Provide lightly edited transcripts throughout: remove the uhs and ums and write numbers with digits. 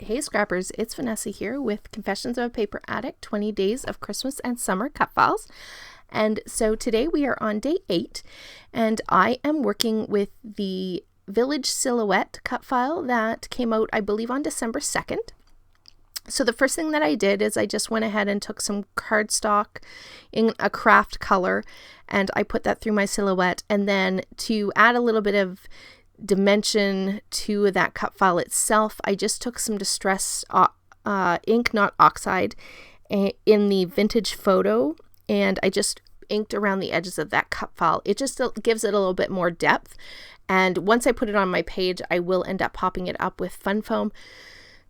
Hey Scrappers, it's Vanessa here with Confessions of a Paper Addict, 20 Days of Christmas and Summer Cut Files. And so today we are on day 8, and I am working with the Village Silhouette cut file that came out, I believe, on December 2nd. So the first thing that I did is I just went ahead and took some cardstock in a craft color, and I put that through my silhouette. And then to add a little bit of dimension to that cut file itself, I just took some distress ink, not oxide, in the vintage photo, and I just inked around the edges of that cut file. It just gives it a little bit more depth, and once I put it on my page, I will end up popping it up with fun foam,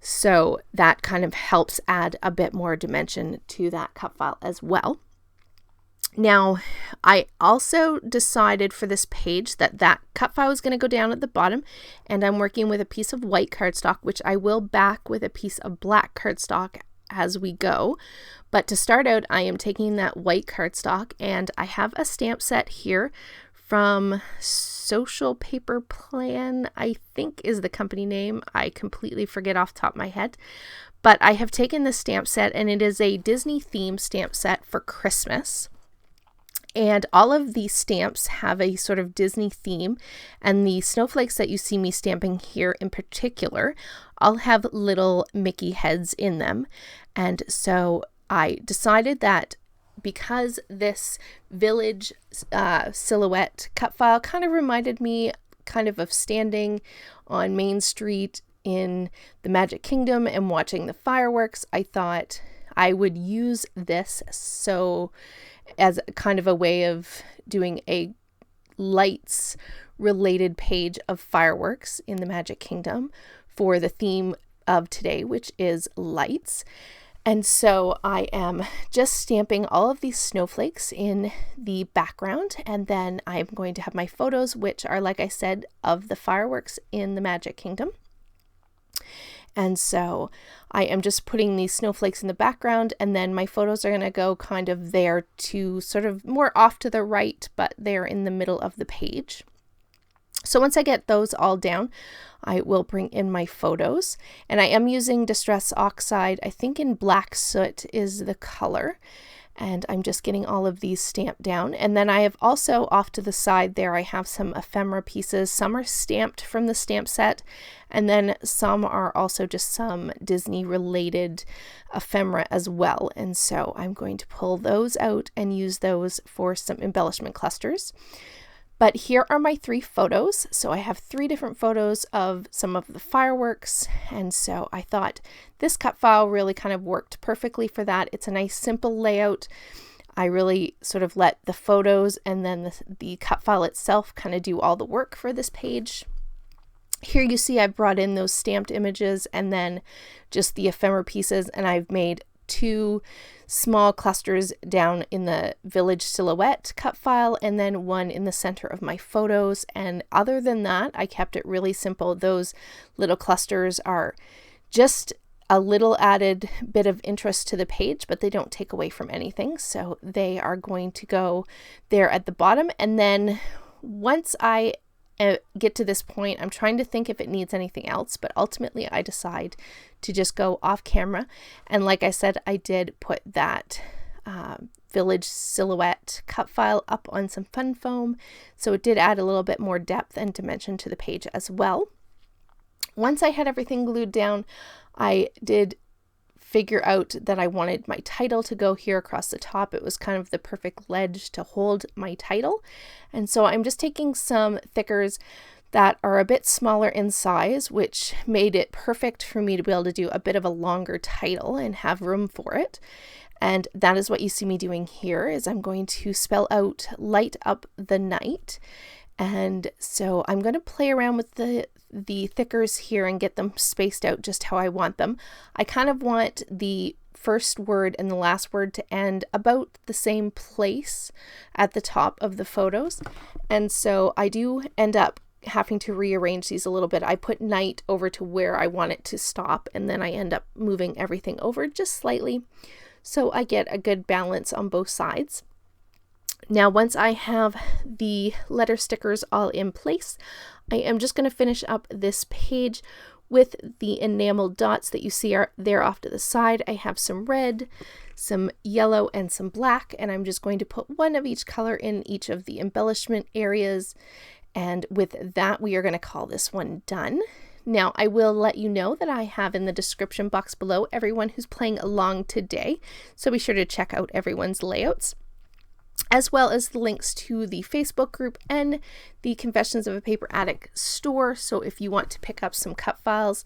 so that kind of helps add a bit more dimension to that cut file as well. Now, I also decided for this page that cut file is going to go down at the bottom, and I'm working with a piece of white cardstock, which I will back with a piece of black cardstock as we go. But to start out, I am taking that white cardstock, and I have a stamp set here from Social Paper Plan, I think is the company name. I completely forget off the top of my head. But I have taken this stamp set, and it is a Disney theme stamp set for Christmas. And all of these stamps have a sort of Disney theme, and the snowflakes that you see me stamping here in particular all have little Mickey heads in them. And so I decided that because this village silhouette cut file kind of reminded me of standing on Main Street in the Magic Kingdom and watching the fireworks, I thought I would use this as kind of a way of doing a lights related page of fireworks in the Magic Kingdom for the theme of today, which is lights. And so I am just stamping all of these snowflakes in the background, and then I'm going to have my photos, which are, like I said, of the fireworks in the Magic Kingdom. And so I am just putting these snowflakes in the background, and then my photos are going to go kind of there to sort of more off to the right, but they're in the middle of the page. So once I get those all down, I will bring in my photos, and I am using Distress Oxide. I think in Black Soot is the color, and I'm just getting all of these stamped down. And then I have also off to the side there, I have some ephemera pieces. Some are stamped from the stamp set, and then some are also just some Disney related ephemera as well. And so I'm going to pull those out and use those for some embellishment clusters. But here are my 3 photos. So I have 3 different photos of some of the fireworks. And so I thought this cut file really kind of worked perfectly for that. It's a nice simple layout. I really sort of let the photos and then the cut file itself kind of do all the work for this page. Here you see I've brought in those stamped images and then just the ephemera pieces, and I've made 2 small clusters down in the Village Silhouette cut file, and then one in the center of my photos. And other than that, I kept it really simple. Those little clusters are just a little added bit of interest to the page, but they don't take away from anything. So they are going to go there at the bottom. And then once I get to this point, I'm trying to think if it needs anything else, but ultimately I decide to just go off camera. And like I said, I did put that Village Silhouette cut file up on some fun foam, so it did add a little bit more depth and dimension to the page as well. Once I had everything glued down, I did figure out that I wanted my title to go here across the top. It was kind of the perfect ledge to hold my title. And so I'm just taking some thickers that are a bit smaller in size, which made it perfect for me to be able to do a bit of a longer title and have room for it. And that is what you see me doing here, is I'm going to spell out Light Up the Night. And so I'm going to play around with the thickers here and get them spaced out just how I want them. I kind of want the first word and the last word to end about the same place at the top of the photos. And so I do end up having to rearrange these a little bit. I put night over to where I want it to stop, and then I end up moving everything over just slightly so I get a good balance on both sides. Now, once I have the letter stickers all in place, I am just going to finish up this page With the enamel dots that you see are there off to the side, I have some red, some yellow, and some black, and I'm just going to put one of each color in each of the embellishment areas. And with that, we are going to call this one done. Now, I will let you know that I have in the description box below everyone who's playing along today, so be sure to check out everyone's layouts, as well as the links to the Facebook group and the Confessions of a Paper Addict store. So if you want to pick up some cut files,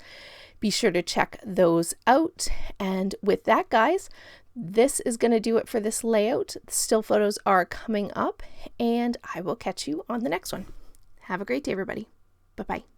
be sure to check those out. And with that, guys, this is going to do it for this layout. The still photos are coming up, and I will catch you on the next one. Have a great day, everybody. Bye-bye.